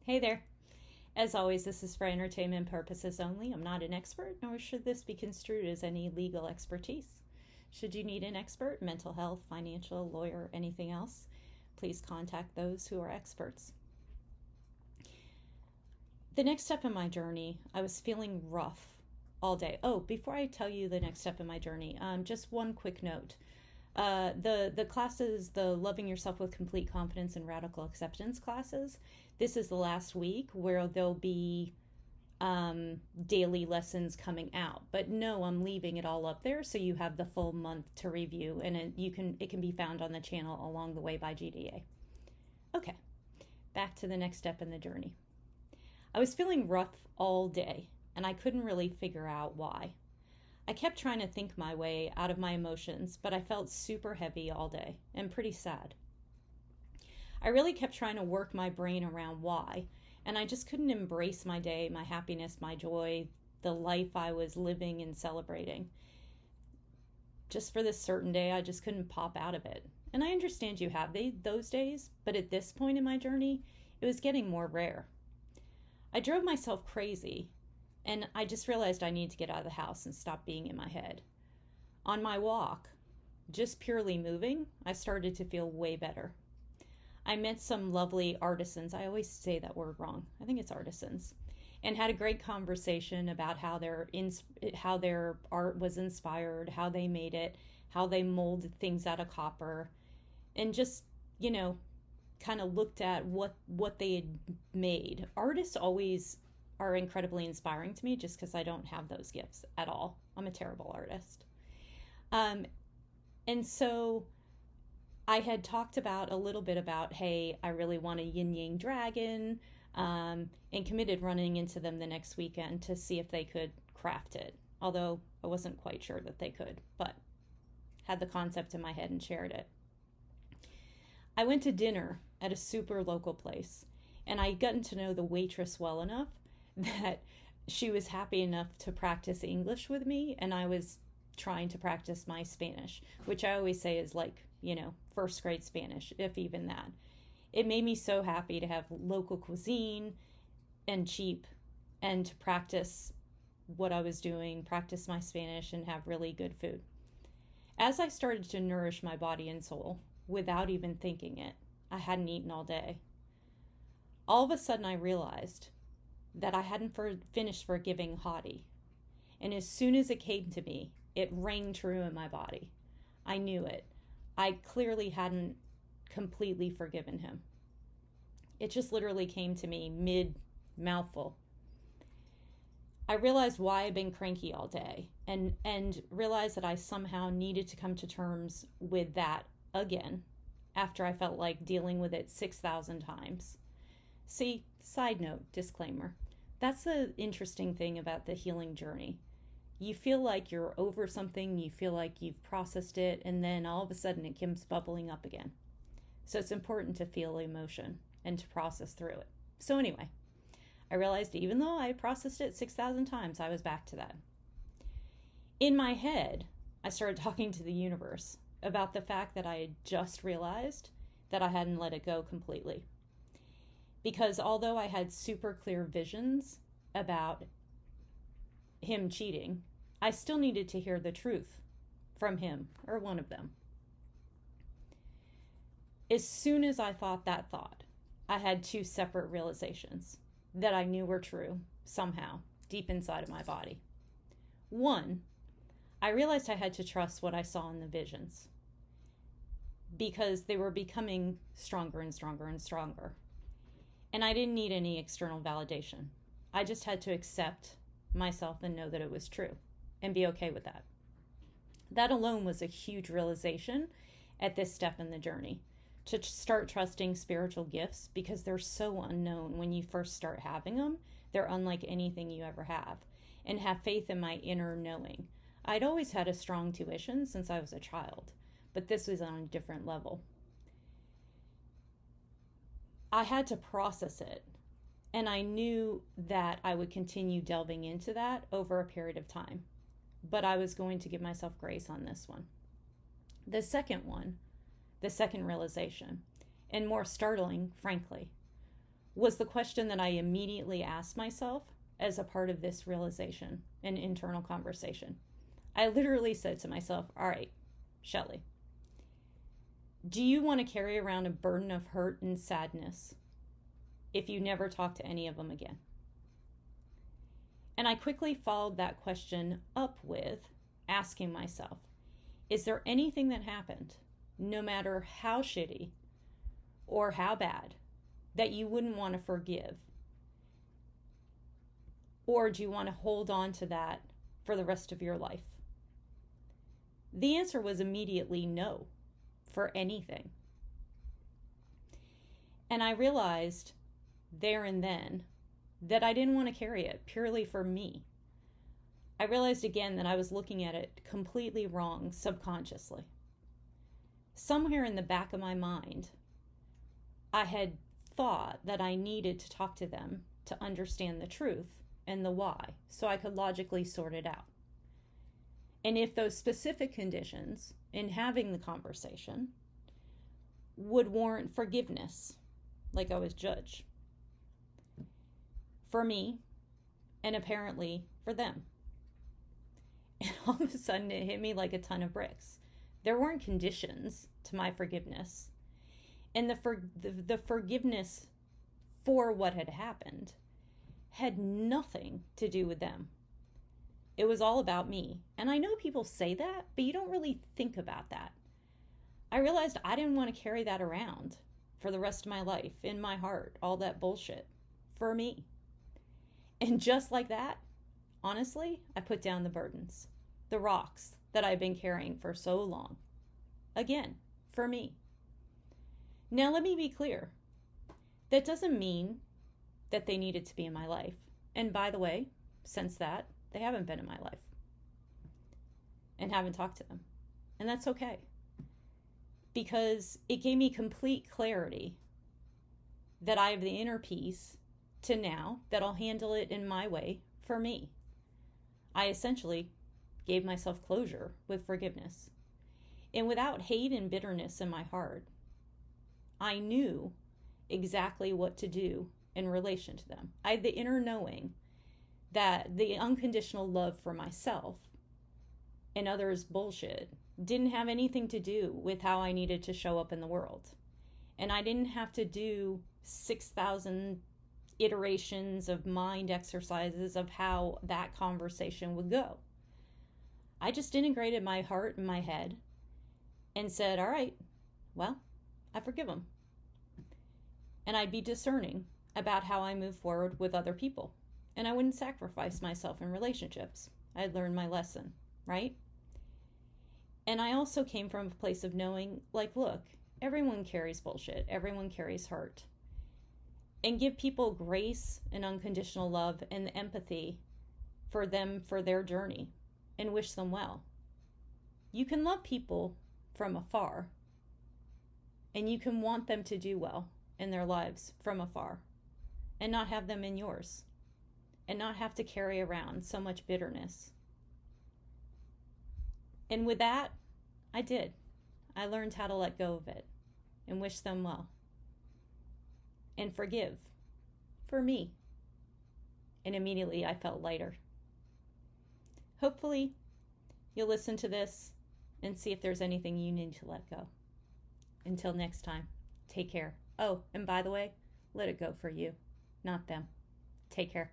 Hey there. As always, this is for entertainment purposes only. I'm not an expert, nor should this be construed as any legal expertise. Should you need an expert, mental health, financial, lawyer, anything else, please contact those who are experts. The next step in my journey, I was feeling rough all day. Oh, before I tell you the next step in my journey, just one quick note. The classes, the Loving Yourself with Complete Confidence and Radical Acceptance classes, this is the last week where there'll be daily lessons coming out. But no, I'm leaving it all up there so you have the full month to review, and it can be found on the channel Along the Way by GDA. Okay, back to the next step in the journey. I was feeling rough all day, and I couldn't really figure out why. I kept trying to think my way out of my emotions, but I felt super heavy all day and pretty sad. I really kept trying to work my brain around why, and I just couldn't embrace my day, my happiness, my joy, the life I was living and celebrating. Just for this certain day, I just couldn't pop out of it. And I understand you have those days, but at this point in my journey, it was getting more rare. I drove myself crazy, and I just realized I need to get out of the house and stop being in my head. On my walk, just purely moving, I started to feel way better. I met some lovely artisans. I always say that word wrong. I think it's artisans. And had a great conversation about how their art was inspired, how they made it, how they molded things out of copper, and just, kind of looked at what they had made. Artists always are incredibly inspiring to me just because I don't have those gifts at all. I'm a terrible artist. And so I had talked about a little bit about, hey, I really want a yin yang dragon, and committed running into them the next weekend to see if they could craft it. Although I wasn't quite sure that they could, but had the concept in my head and shared it. I went to dinner at a super local place, and I had gotten to know the waitress well enough that she was happy enough to practice English with me, and I was trying to practice my Spanish, which I always say is like, first grade Spanish, if even that. It made me so happy to have local cuisine and cheap, and to practice what I was doing, practice my Spanish, and have really good food. As I started to nourish my body and soul, without even thinking it, I hadn't eaten all day. All of a sudden, I realized that I hadn't finished forgiving Hadi. And as soon as it came to me, it rang true in my body. I knew it. I clearly hadn't completely forgiven him. It just literally came to me mid mouthful. I realized why I'd been cranky all day, and realized that I somehow needed to come to terms with that again after I felt like dealing with it 6,000 times. See, side note, disclaimer. That's the interesting thing about the healing journey. You feel like you're over something, you feel like you've processed it, and then all of a sudden it comes bubbling up again. So it's important to feel emotion and to process through it. So anyway, I realized even though I processed it 6,000 times, I was back to that. In my head, I started talking to the universe about the fact that I had just realized that I hadn't let it go completely. Because although I had super clear visions about him cheating, I still needed to hear the truth from him or one of them. As soon as I thought that thought, I had two separate realizations that I knew were true somehow deep inside of my body. One, I realized I had to trust what I saw in the visions because they were becoming stronger and stronger and stronger. And I didn't need any external validation. I just had to accept myself and know that it was true and be okay with that. That alone was a huge realization at this step in the journey, to start trusting spiritual gifts because they're so unknown when you first start having them. They're unlike anything you ever have. And have faith in my inner knowing. I'd always had a strong tuition since I was a child, but this was on a different level. I had to process it, and I knew that I would continue delving into that over a period of time, but I was going to give myself grace on this one. The second one, the second realization, and more startling, frankly, was the question that I immediately asked myself as a part of this realization and internal conversation. I literally said to myself, all right, Shelley, do you want to carry around a burden of hurt and sadness if you never talk to any of them again? And I quickly followed that question up with asking myself, is there anything that happened, no matter how shitty or how bad, that you wouldn't want to forgive? Or do you want to hold on to that for the rest of your life? The answer was immediately no, for anything. And I realized there and then that I didn't want to carry it purely for me. I realized again that I was looking at it completely wrong subconsciously. Somewhere in the back of my mind, I had thought that I needed to talk to them to understand the truth and the why, so I could logically sort it out. And if those specific conditions in having the conversation would warrant forgiveness, like I was judged, for me, and apparently for them. And all of a sudden it hit me like a ton of bricks. There weren't conditions to my forgiveness. And the forgiveness for what had happened had nothing to do with them. It was all about me. And I know people say that, but you don't really think about that. I realized I didn't want to carry that around for the rest of my life in my heart, all that bullshit for me. And just like that, honestly, I put down the burdens, the rocks that I've been carrying for so long. Again, for me. Now, let me be clear. That doesn't mean that they needed to be in my life. And by the way, since that, they haven't been in my life and haven't talked to them. And that's okay. Because it gave me complete clarity that I have the inner peace to now that I'll handle it in my way for me. I essentially gave myself closure with forgiveness. And without hate and bitterness in my heart, I knew exactly what to do in relation to them. I had the inner knowing that the unconditional love for myself and others' bullshit didn't have anything to do with how I needed to show up in the world. And I didn't have to do 6,000 iterations of mind exercises of how that conversation would go. I just integrated my heart and my head and said, all right, well, I forgive them. And I'd be discerning about how I move forward with other people. And I wouldn't sacrifice myself in relationships. I'd learned my lesson, right? And I also came from a place of knowing, like, look, everyone carries bullshit. Everyone carries hurt. And give people grace and unconditional love and empathy for them, for their journey, and wish them well. You can love people from afar, and you can want them to do well in their lives from afar, and not have them in yours, and not have to carry around so much bitterness. And with that, I did. I learned how to let go of it and wish them well. And forgive for me. And immediately I felt lighter. Hopefully, you'll listen to this and see if there's anything you need to let go. Until next time, take care. Oh, and by the way, let it go for you, not them. Take care.